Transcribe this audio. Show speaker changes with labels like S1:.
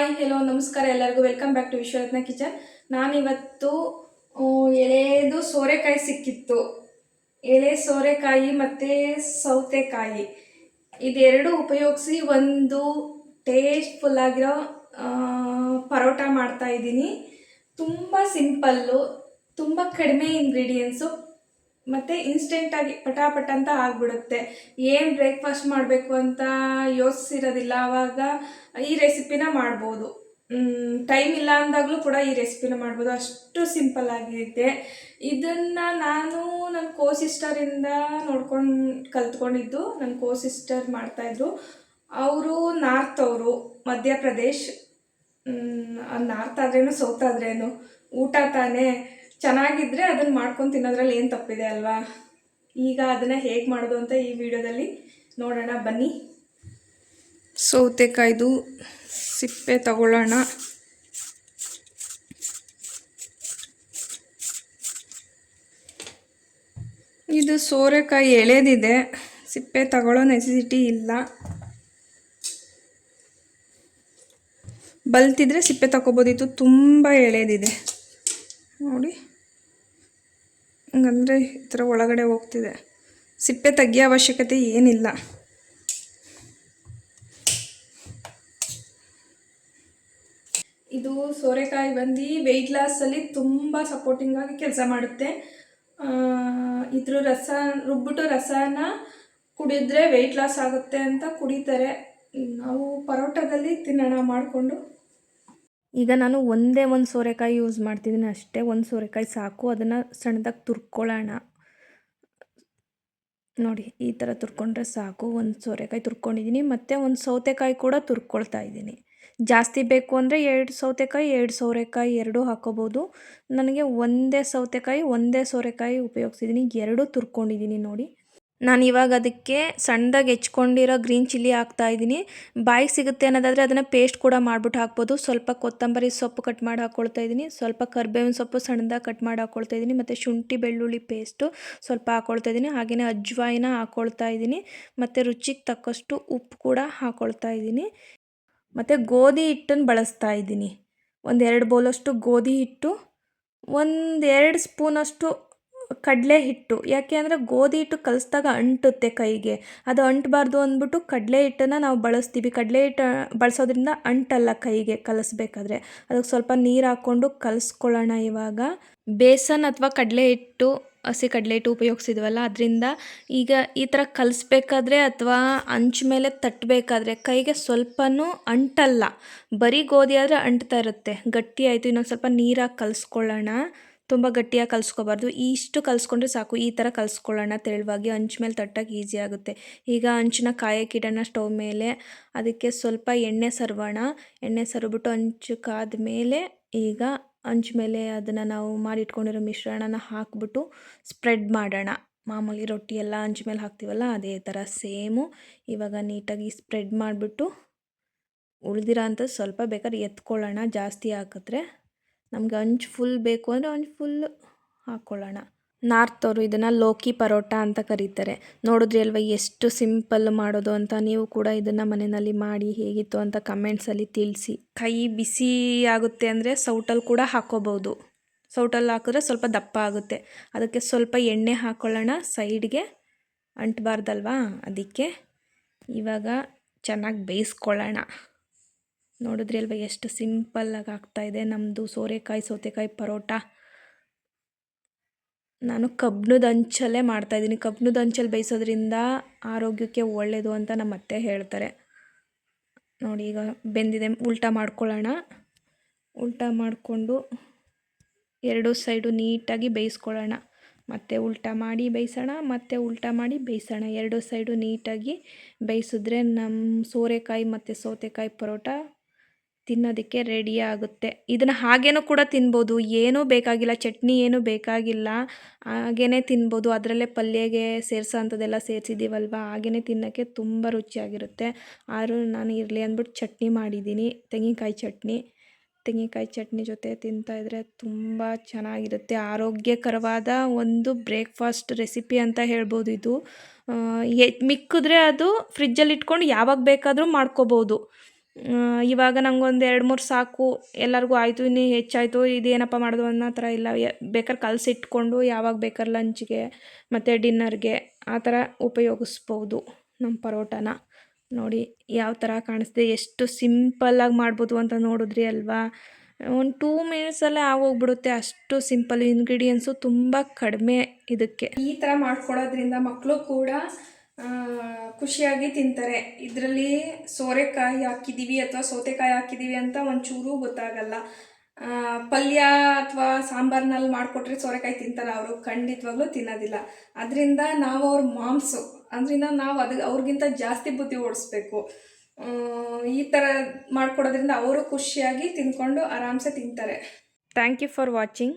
S1: Hi hello ನಮಸ್ಕಾರ ಎಲ್ಲರಿಗೂ welcome back to ವಿಶ್ವರತ್ನ kitchen. ನಾನಿವತ್ತು ಎಳೆದು ಸೋರೆಕಾಯಿ ಸಿಕ್ಕಿತ್ತು. ಎಳೆ ಸೋರೆಕಾಯಿ ಮತ್ತು ಸೌತೆಕಾಯಿ ಇದೆರಡು ಉಪಯೋಗಿಸಿ ಒಂದು ಟೇಸ್ಟ್ಫುಲ್ ಆಗಿರೋ ಪರೋಟ ಮಾಡ್ತಾ ಇದ್ದೀನಿ. ತುಂಬ ಸಿಂಪಲ್ಲು, ತುಂಬ ಕಡಿಮೆ ಇಂಗ್ರೀಡಿಯೆಂಟ್ಸು ಮತ್ತು ಇನ್ಸ್ಟೆಂಟಾಗಿ ಪಟಾಪಟ ಅಂತ ಆಗಿಬಿಡುತ್ತೆ. ಏನು ಬ್ರೇಕ್ಫಾಸ್ಟ್ ಮಾಡಬೇಕು ಅಂತ ಯೋಚಿಸಿರೋದಿಲ್ಲ, ಆವಾಗ ಈ ರೆಸಿಪಿನ ಮಾಡ್ಬೋದು. ಟೈಮ್ ಇಲ್ಲ ಅಂದಾಗಲೂ ಕೂಡ ಈ ರೆಸಿಪಿನ ಮಾಡ್ಬೋದು, ಅಷ್ಟು ಸಿಂಪಲ್ ಆಗಿರುತ್ತೆ. ಇದನ್ನು ನಾನು ನನ್ನ ಸಿಸ್ಟರಿಂದ ನೋಡ್ಕೊಂಡು ಕಲ್ತ್ಕೊಂಡಿದ್ದು. ನನ್ನ ಸಿಸ್ಟರ್ ಮಾಡ್ತಾಯಿದ್ರು. ಅವರು ನಾರ್ತ್, ಅವರು ಮಧ್ಯಪ್ರದೇಶ್. ನಾರ್ತ್ ಆದ್ರೇನು ಸೌತ್ ಆದ್ರೇನು ಊಟ ತಾನೇ, ಚೆನ್ನಾಗಿದ್ದರೆ ಅದನ್ನು ಮಾಡ್ಕೊಂಡು ತಿನ್ನೋದ್ರಲ್ಲಿ ಏನು ತಪ್ಪಿದೆ ಅಲ್ವಾ. ಈಗ ಅದನ್ನು ಹೇಗೆ ಮಾಡೋದು ಅಂತ ಈ ವಿಡಿಯೋದಲ್ಲಿ ನೋಡೋಣ ಬನ್ನಿ. ಸೌತೆಕಾಯ್ದು ಸಿಪ್ಪೆ ತಗೊಳ್ಳೋಣ. ಇದು ಸೋರೆಕಾಯಿ ಎಳೆದಿದೆ, ಸಿಪ್ಪೆ ತಗೊಳ್ಳೋ ನೆಸೆಸಿಟಿ ಇಲ್ಲ. ಬಲ್ತಿದ್ರೆ ಸಿಪ್ಪೆ ತಗೋಬೋದಿತ್ತು, ತುಂಬ ಎಳೆದಿದೆ ನೋಡಿ. ಹಂಗಂದರೆ ಈ ಥರ ಒಳಗಡೆ ಹೋಗ್ತಿದೆ. ಸಿಪ್ಪೆ ತೆಗಿಯೋ ಅವಶ್ಯಕತೆ ಏನಿಲ್ಲ. ಇದು ಸೋರೆಕಾಯಿ ಬಂದು ವೆಯ್ಟ್ ಲಾಸಲ್ಲಿ ತುಂಬ ಸಪೋರ್ಟಿಂಗಾಗಿ ಕೆಲಸ ಮಾಡುತ್ತೆ. ಇದ್ರ ರಸ ರುಬ್ಬಿಟ್ಟು ರಸನ ಕುಡಿದ್ರೆ ವೆಯ್ಟ್ ಲಾಸ್ ಆಗುತ್ತೆ ಅಂತ ಕುಡಿತಾರೆ. ನಾವು ಪರೋಟದಲ್ಲಿ ತಿನ್ನೋಣ ಮಾಡಿಕೊಂಡು. ಈಗ ನಾನು ಒಂದೇ ಒಂದು ಸೋರೆಕಾಯಿ ಯೂಸ್ ಮಾಡ್ತಿದ್ದೀನಿ ಅಷ್ಟೇ. ಒಂದು ಸೋರೆಕಾಯಿ ಸಾಕು. ಅದನ್ನು ಸಣ್ಣದಾಗಿ ತುರ್ಕೊಳ್ಳೋಣ. ನೋಡಿ, ಈ ಥರ ತುರ್ಕೊಂಡ್ರೆ ಸಾಕು. ಒಂದು ಸೋರೆಕಾಯಿ ತುರ್ಕೊಂಡಿದ್ದೀನಿ, ಮತ್ತು ಒಂದು ಸೌತೆಕಾಯಿ ಕೂಡ ತುರ್ಕೊಳ್ತಾ ಇದ್ದೀನಿ. ಜಾಸ್ತಿ ಬೇಕು ಅಂದರೆ 2 ಸೌತೆಕಾಯಿ 2 ಸೋರೆಕಾಯಿ ಎರಡೂ ಹಾಕೋಬೋದು. ನನಗೆ ಒಂದೇ ಸೌತೆಕಾಯಿ ಒಂದೇ ಸೋರೆಕಾಯಿ ಉಪಯೋಗಿಸಿದ್ದೀನಿ, 2 ತುರ್ಕೊಂಡಿದ್ದೀನಿ ನೋಡಿ. ನಾನು ಇವಾಗ ಅದಕ್ಕೆ ಸಣ್ಣದಾಗಿ ಹೆಚ್ಕೊಂಡಿರೋ ಗ್ರೀನ್ ಚಿಲ್ಲಿ ಹಾಕ್ತಾಯಿದ್ದೀನಿ. ಬಾಯಿಗೆ ಸಿಗುತ್ತೆ ಅನ್ನೋದಾದರೆ ಅದನ್ನು ಪೇಸ್ಟ್ ಕೂಡ ಮಾಡ್ಬಿಟ್ಟು ಹಾಕ್ಬೋದು. ಸ್ವಲ್ಪ ಕೊತ್ತಂಬರಿ ಸೊಪ್ಪು ಕಟ್ ಮಾಡಿ ಹಾಕ್ಕೊಳ್ತಾ ಇದ್ದೀನಿ. ಸ್ವಲ್ಪ ಕರಿಬೇವಿನ ಸೊಪ್ಪು ಸಣ್ಣದಾಗಿ ಕಟ್ ಮಾಡಿ ಹಾಕ್ಕೊಳ್ತಾ ಇದ್ದೀನಿ. ಮತ್ತು ಶುಂಠಿ ಬೆಳ್ಳುಳ್ಳಿ ಪೇಸ್ಟು ಸ್ವಲ್ಪ ಹಾಕ್ಕೊಳ್ತಾ ಇದ್ದೀನಿ. ಹಾಗೆಯೇ ಅಜ್ವಾಯಿನ ಹಾಕ್ಕೊಳ್ತಾ ಇದ್ದೀನಿ. ಮತ್ತು ರುಚಿಗೆ ತಕ್ಕಷ್ಟು ಉಪ್ಪು ಕೂಡ ಹಾಕ್ಕೊಳ್ತಾ ಇದ್ದೀನಿ. ಮತ್ತು ಗೋಧಿ ಹಿಟ್ಟನ್ನು ಬಳಸ್ತಾ ಇದ್ದೀನಿ. 1-2 ಬೌಲಷ್ಟು ಗೋಧಿ ಹಿಟ್ಟು, 1-2 ಸ್ಪೂನಷ್ಟು ಕಡಲೆ ಹಿಟ್ಟು. ಯಾಕೆ ಅಂದರೆ ಗೋಧಿ ಹಿಟ್ಟು ಕಲಿಸಿದಾಗ ಅಂಟುತ್ತೆ ಕೈಗೆ, ಅದು ಅಂಟಬಾರ್ದು ಅಂದ್ಬಿಟ್ಟು ಕಡಲೆ ಹಿಟ್ಟನ್ನು ನಾವು ಬಳಸ್ತೀವಿ. ಕಡಲೆ ಹಿಟ್ಟು ಬಳಸೋದ್ರಿಂದ ಅಂಟಲ್ಲ ಕೈಗೆ ಕಲಿಸ್ಬೇಕಾದ್ರೆ. ಅದಕ್ಕೆ ಸ್ವಲ್ಪ ನೀರು ಹಾಕ್ಕೊಂಡು ಕಲಿಸ್ಕೊಳ್ಳೋಣ. ಇವಾಗ ಬೇಸನ್ ಅಥವಾ ಕಡಲೆ ಹಿಟ್ಟು, ಹಸಿ ಕಡಲೆ ಹಿಟ್ಟು ಉಪಯೋಗಿಸಿದ್ವಲ್ಲ, ಅದರಿಂದ ಈಗ ಈ ಥರ ಕಲಿಸ್ಬೇಕಾದ್ರೆ ಅಥವಾ ಅಂಚು ಮೇಲೆ ತಟ್ಟಬೇಕಾದ್ರೆ ಕೈಗೆ ಸ್ವಲ್ಪನೂ ಅಂಟಲ್ಲ. ಬರೀ ಗೋಧಿ ಆದರೆ ಅಂಟ್ತಾ ಇರುತ್ತೆ, ಗಟ್ಟಿ ಆಯಿತು. ಇನ್ನೊಂದು ಸ್ವಲ್ಪ ನೀರಾಗಿ ಕಲಿಸ್ಕೊಳ್ಳೋಣ. ತುಂಬ ಗಟ್ಟಿಯಾಗಿ ಕಲಿಸ್ಕೋಬಾರ್ದು, ಇಷ್ಟು ಕಲಿಸ್ಕೊಂಡ್ರೆ ಸಾಕು. ಈ ಥರ ಕಲಿಸ್ಕೊಳ್ಳೋಣ ತೆಳುವಾಗಿ, ಅಂಚು ಮೇಲೆ ತಟ್ಟಕ್ಕೆ ಈಸಿ ಆಗುತ್ತೆ. ಈಗ ಅಂಚನ್ನ ಕಾಯಕ್ಕಿಡೋಣ ಸ್ಟವ್ ಮೇಲೆ. ಅದಕ್ಕೆ ಸ್ವಲ್ಪ ಎಣ್ಣೆ ಸರವೋಣ. ಎಣ್ಣೆ ಸರಿಬಿಟ್ಟು ಅಂಚು ಕಾದ ಮೇಲೆ ಈಗ ಅಂಚು ಮೇಲೆ ಅದನ್ನು ನಾವು ಮಾಡಿಟ್ಕೊಂಡಿರೋ ಮಿಶ್ರಣನ ಹಾಕ್ಬಿಟ್ಟು ಸ್ಪ್ರೆಡ್ ಮಾಡೋಣ. ಮಾಮೂಲಿ ರೊಟ್ಟಿ ಎಲ್ಲ ಅಂಚು ಮೇಲೆ ಹಾಕ್ತೀವಲ್ಲ, ಅದೇ ಥರ ಸೇಮು. ಇವಾಗ ನೀಟಾಗಿ ಸ್ಪ್ರೆಡ್ ಮಾಡಿಬಿಟ್ಟು ಉಳಿದಿರೋ ಅಂಥದ್ದು ಸ್ವಲ್ಪ ಬೇಕಾದ್ರೆ ಎತ್ಕೊಳ್ಳೋಣ. ಜಾಸ್ತಿ ಹಾಕಿದ್ರೆ ನಮ್ಗೆ ಅಂಚು ಫುಲ್ ಬೇಕು ಅಂದರೆ ಅಂಚು ಫುಲ್ ಹಾಕ್ಕೊಳ್ಳೋಣ. ನಾರ್ತವರು ಇದನ್ನು ಲೋಕಿ ಪರೋಟ ಅಂತ ಕರೀತಾರೆ. ನೋಡಿದ್ರಿ ಅಲ್ವಾ ಎಷ್ಟು ಸಿಂಪಲ್ ಮಾಡೋದು ಅಂತ. ನೀವು ಕೂಡ ಇದನ್ನು ಮನೆಯಲ್ಲಿ ಮಾಡಿ ಹೇಗಿತ್ತು ಅಂತ ಕಮೆಂಟ್ಸಲ್ಲಿ ತಿಳಿಸಿ. ಕೈ ಬಿಸಿ ಆಗುತ್ತೆ ಅಂದರೆ ಸೌಟಲ್ಲಿ ಕೂಡ ಹಾಕ್ಕೋಬೋದು. ಸೌಟಲ್ಲಿ ಹಾಕಿದ್ರೆ ಸ್ವಲ್ಪ ದಪ್ಪ ಆಗುತ್ತೆ. ಅದಕ್ಕೆ ಸ್ವಲ್ಪ ಎಣ್ಣೆ ಹಾಕ್ಕೊಳ್ಳೋಣ ಸೈಡ್ಗೆ, ಅಂಟಬಾರ್ದಲ್ವಾ ಅದಕ್ಕೆ. ಇವಾಗ ಚೆನ್ನಾಗಿ ಬೇಯಿಸ್ಕೊಳ್ಳೋಣ. ನೋಡಿದ್ರಿ ಅಲ್ವಾ ಎಷ್ಟು ಸಿಂಪಲ್ಲಾಗಿ ಆಗ್ತಾಯಿದೆ ನಮ್ಮದು ಸೋರೆಕಾಯಿ ಸೌತೆಕಾಯಿ ಪರೋಟ. ನಾನು ಕಬ್ಬಿಣದ ಹಂಚಲ್ಲೇ ಮಾಡ್ತಾಯಿದ್ದೀನಿ. ಕಬ್ಬಿಣದ ಹಂಚಲ್ಲಿ ಬೇಯಿಸೋದ್ರಿಂದ ಆರೋಗ್ಯಕ್ಕೆ ಒಳ್ಳೆಯದು ಅಂತ ನಮ್ಮ ಅತ್ತೆ ಹೇಳ್ತಾರೆ. ನೋಡಿ, ಈಗ ಬೆಂದಿದೆ. ಉಲ್ಟಾ ಮಾಡ್ಕೊಳ್ಳೋಣ. ಉಲ್ಟಾ ಮಾಡಿಕೊಂಡು 2 ಸೈಡು ನೀಟಾಗಿ ಬೇಯಿಸ್ಕೊಳ್ಳೋಣ. ಮತ್ತು ಉಲ್ಟಾ ಮಾಡಿ ಬೇಯಿಸೋಣ, ಮತ್ತು ಉಲ್ಟಾ ಮಾಡಿ ಬೇಯಿಸೋಣ. 2 ಸೈಡು ನೀಟಾಗಿ ಬೇಯಿಸಿದ್ರೆ ನಮ್ಮ ಸೋರೆಕಾಯಿ ಮತ್ತು ಸೌತೆಕಾಯಿ ಪರೋಟ ತಿನ್ನೋದಕ್ಕೆ ರೆಡಿ ಆಗುತ್ತೆ. ಇದನ್ನು ಹಾಗೇನೂ ಕೂಡ ತಿನ್ಬೋದು, ಏನೂ ಬೇಕಾಗಿಲ್ಲ, ಚಟ್ನಿ ಏನೂ ಬೇಕಾಗಿಲ್ಲ, ಹಾಗೇ ತಿನ್ಬೋದು. ಅದರಲ್ಲೇ ಪಲ್ಯಗೆ ಸೇರಿಸೋ ಅಂಥದ್ದೆಲ್ಲ ಸೇರಿಸಿದ್ದೀವಲ್ವ, ಹಾಗೇ ತಿನ್ನೋಕ್ಕೆ ತುಂಬ ರುಚಿಯಾಗಿರುತ್ತೆ. ಆದರೂ ನಾನು ಇರಲಿ ಅಂದ್ಬಿಟ್ಟು ಚಟ್ನಿ ಮಾಡಿದ್ದೀನಿ, ತೆಂಗಿನಕಾಯಿ ಚಟ್ನಿ. ತೆಂಗಿನಕಾಯಿ ಚಟ್ನಿ ಜೊತೆ ತಿಂತಾಯಿದ್ರೆ ತುಂಬ ಚೆನ್ನಾಗಿರುತ್ತೆ. ಆರೋಗ್ಯಕರವಾದ ಒಂದು ಬ್ರೇಕ್ಫಾಸ್ಟ್ ರೆಸಿಪಿ ಅಂತ ಹೇಳ್ಬೋದು ಇದು. ಮಿಕ್ಕಿದ್ರೆ ಅದು ಫ್ರಿಜ್ಜಲ್ಲಿ ಇಟ್ಕೊಂಡು ಯಾವಾಗ ಬೇಕಾದರೂ ಮಾಡ್ಕೋಬೋದು. ಇವಾಗ ನಂಗೊಂದು 2-3 ಸಾಕು, ಎಲ್ಲರಿಗೂ ಆಯಿತು ಇನ್ನೂ ಹೆಚ್ಚಾಯಿತು ಇದೇನಪ್ಪ ಮಾಡೋದು ಅನ್ನೋ ಥರ ಇಲ್ಲ. ಬೇಕಾದ್ರೆ ಕಲಸಿಟ್ಕೊಂಡು ಯಾವಾಗ ಬೇಕಾದ್ರೆ ಲಂಚ್ಗೆ ಮತ್ತು ಡಿನ್ನರ್ಗೆ ಆ ಥರ ಉಪಯೋಗಿಸ್ಬೋದು ನಮ್ಮ ಪರೋಟಾನ. ನೋಡಿ ಯಾವ ಥರ ಕಾಣಿಸ್ದೆ, ಎಷ್ಟು ಸಿಂಪಲ್ಲಾಗಿ ಮಾಡ್ಬೋದು ಅಂತ ನೋಡಿದ್ರಿ ಅಲ್ವಾ. ಒಂದು 2 ಮಿನಿಟ್ಸಲ್ಲೇ ಆಗೋಗ್ಬಿಡುತ್ತೆ, ಅಷ್ಟು ಸಿಂಪಲ್. ಇಂಗ್ರೀಡಿಯೆಂಟ್ಸು ತುಂಬ ಕಡಿಮೆ ಇದಕ್ಕೆ. ಈ ಥರ ಮಾಡ್ಕೊಡೋದ್ರಿಂದ ಮಕ್ಕಳು ಕೂಡ ಖುಷಿಯಾಗಿ ತಿಂತಾರೆ. ಇದರಲ್ಲಿ ಸೋರೆಕಾಯಿ ಹಾಕಿದ್ದೀವಿ ಅಥವಾ ಸೌತೆಕಾಯಿ ಹಾಕಿದ್ದೀವಿ ಅಂತ ಒಂಚೂರು ಗೊತ್ತಾಗಲ್ಲ. ಪಲ್ಯ ಅಥವಾ ಸಾಂಬಾರ್ನಲ್ಲಿ ಮಾಡಿಕೊಟ್ರೆ ಸೋರೆಕಾಯಿ ತಿಂತಾರೆ, ಅವರು ಖಂಡಿತವಾಗ್ಲೂ ತಿನ್ನೋದಿಲ್ಲ. ಅದರಿಂದ ನಾವು ಅವ್ರ ಮಾಂಸು, ಅದರಿಂದ ನಾವು ಅವ್ರಿಗಿಂತ ಜಾಸ್ತಿ ಬುದ್ಧಿ ಓಡಿಸ್ಬೇಕು. ಈ ಥರ ಮಾಡ್ಕೊಡೋದ್ರಿಂದ ಅವರು ಖುಷಿಯಾಗಿ ತಿಂದ್ಕೊಂಡು ಆರಾಮ್ಸೆ ತಿಂತಾರೆ. Thank you for watching.